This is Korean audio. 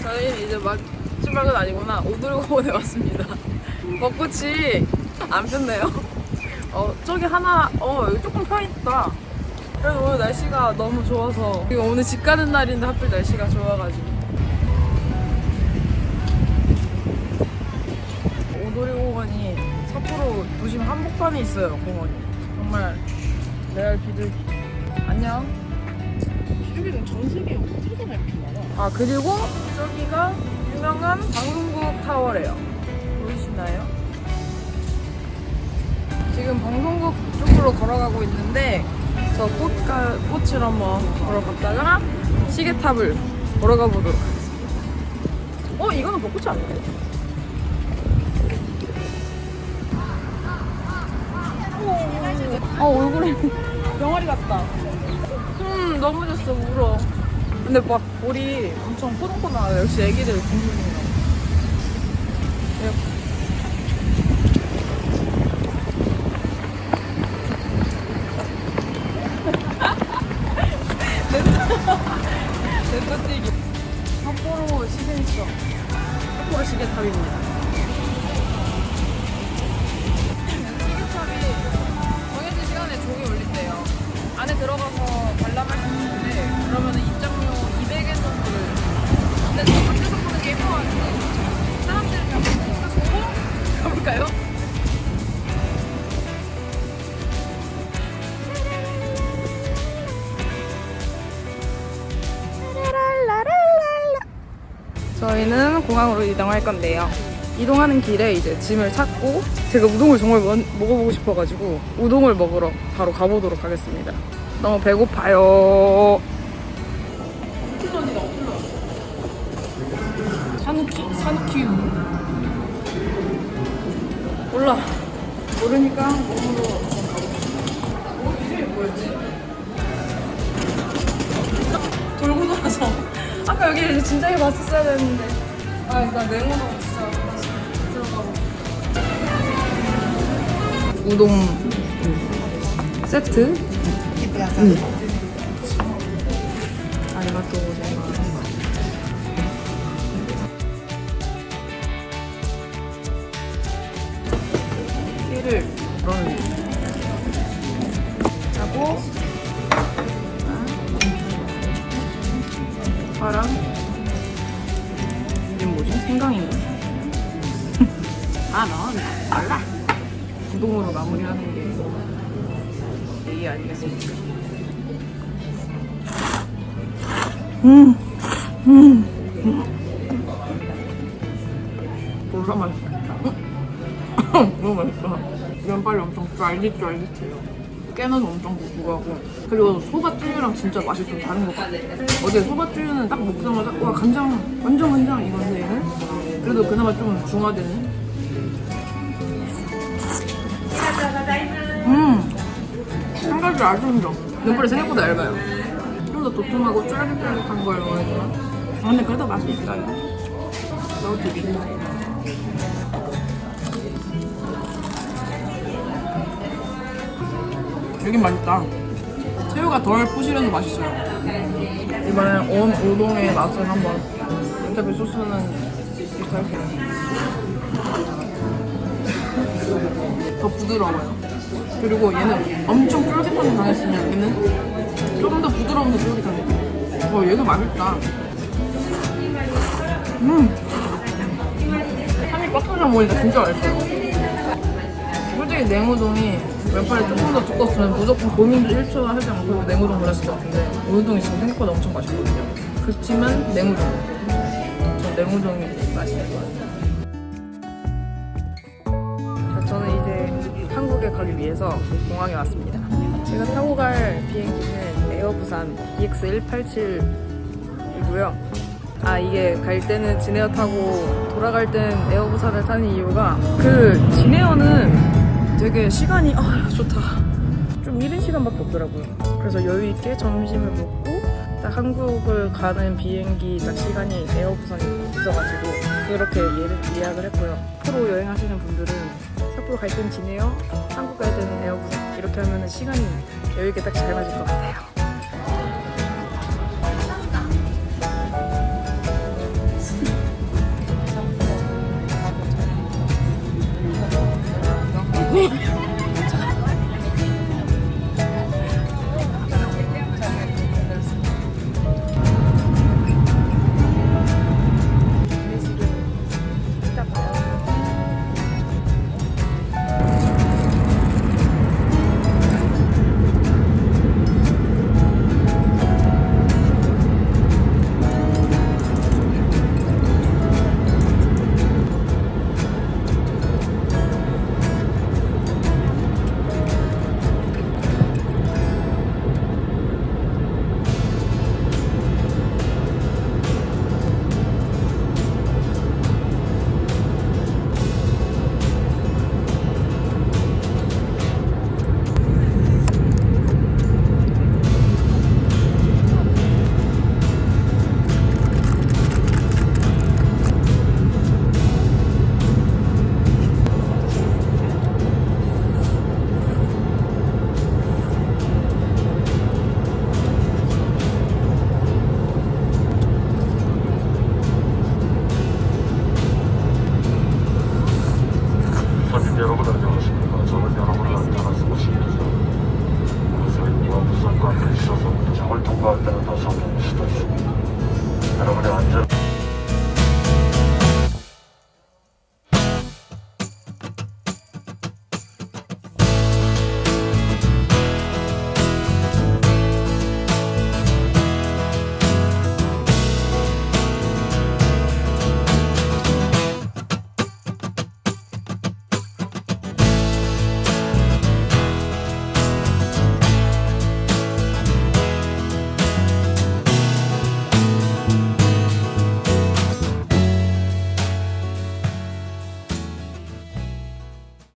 저희는 이제 마지막은 아니구나. 오돌공원에 왔습니다. 벚꽃이 안 폈네요. 저기 하나, 여기 조금 펴있다. 그래도 오늘 날씨가 너무 좋아서. 이거 오늘 집 가는 날인데 하필 날씨가 좋아가지고. 오돌이공원이 삿포로 도심 한복판에 있어요, 공원이. 정말 레알 비둘기. 안녕. 비둘기는 전 세계에 어디서나 이렇게 많아. 아, 그리고 저기가 유명한 방송국 타워래요. 보이시나요? 지금 방송국 쪽으로 걸어가고 있는데 저 꽃을 한번 보러 갔다가 시계탑을 보러 가보도록 하겠습니다. 이거는 벚꽃이 아니네. 얼굴에 병아리 같다. 너무 좋어. 울어. 근데 막 볼이 엄청 포동포동하다. 역시 애기들 공주인가 봐. 내 뛰기. 삿포로 시계탑. 삿포로 시계탑입니다. 시계탑이 정해진 시간에 종이 울린대요. 안에 들어가서 관람할 수 있는데 그러면 입장료 200엔 정도를. 근데 저 밖에서 보는 게 예뻐가지고 사람들이 그냥 보고 가볼까요? 저희는 공항으로 이동할 건데요. 이동하는 길에 이제 짐을 찾고 제가 우동을 정말 먹어보고 싶어가지고 우동을 먹으러 바로 가보도록 하겠습니다. 너무 배고파요. 산후키 몰라. 모르니까 몸으로 가봅시다. 이름이 뭐였지? 돌고 돌아서 아까 여기 진작에 봤었어야 되는데. 나 냉우동 진짜 들어가고. 우동 세트. 아리가또 고자이마스. 깨를 하고 파랑 이게 뭐지? 생강인가? 넌 몰라. 우동으로 마무리하는 게 예의 아니겠습니까? 졸라 맛있어. 너무 맛있어. 면발이 엄청 쫄깃쫄깃해요. 깨는 엄청 고소하고. 그리고 소바뚜유랑 진짜 맛이 좀 다른 것 같아. 어제 소바뚜유는 딱 먹자마자 와 간장 완전 간장 이건데 얘는 그래도 그나마 좀 중화되는. 한 가지 아쉬운 점. 면발이 생각보다 얇아요. 좀 더 도톰하고 쫄깃쫄깃한 걸 원했구나. 근데 그래도 맛이 있어요. 너무 되게. 여긴 맛있다. 새우가 덜 포실해서 맛있어요. 이번엔 온 우동의 맛을 한번. 어차피 소스는 비슷할게요. 더 부드러워요. 그리고 얘는 엄청 쫄깃한 게 강했으면 얘는 좀 더 부드러운데 쫄깃한 느낌. 얘도 맛있다. 한입 꽉 차서 먹으니까 진짜 맛있어요. 솔직히 냉우동이 면발이 조금 더 두껍으면 무조건 고민도 1초 하지 않고 냉우동 골랐을 것 같은데 우동이 지금 생각보다 엄청 맛있거든요. 그렇지만 냉우동. 저 냉우동이 맛있는 것 같아요. 저는 이제 한국에 가기 위해서 공항에 왔습니다. 제가 타고 갈 비행기는 에어부산 EX187이고요. 이게 갈 때는 진에어 타고 돌아갈 때는 에어부산을 타는 이유가 진에어는 되게 시간이 좋다. 좀 이른 시간밖에 없더라고요. 그래서 여유있게 점심을 먹고 딱 한국을 가는 비행기 딱 시간이 에어부산이 있어가지고 그렇게 예약을 했고요. 앞으로 여행하시는 분들은 삿포로 갈 때는 진에어, 한국 갈 때는 에어부산 이렇게 하면 시간이 여유있게 딱 잘 맞을 것 같아요. 뭐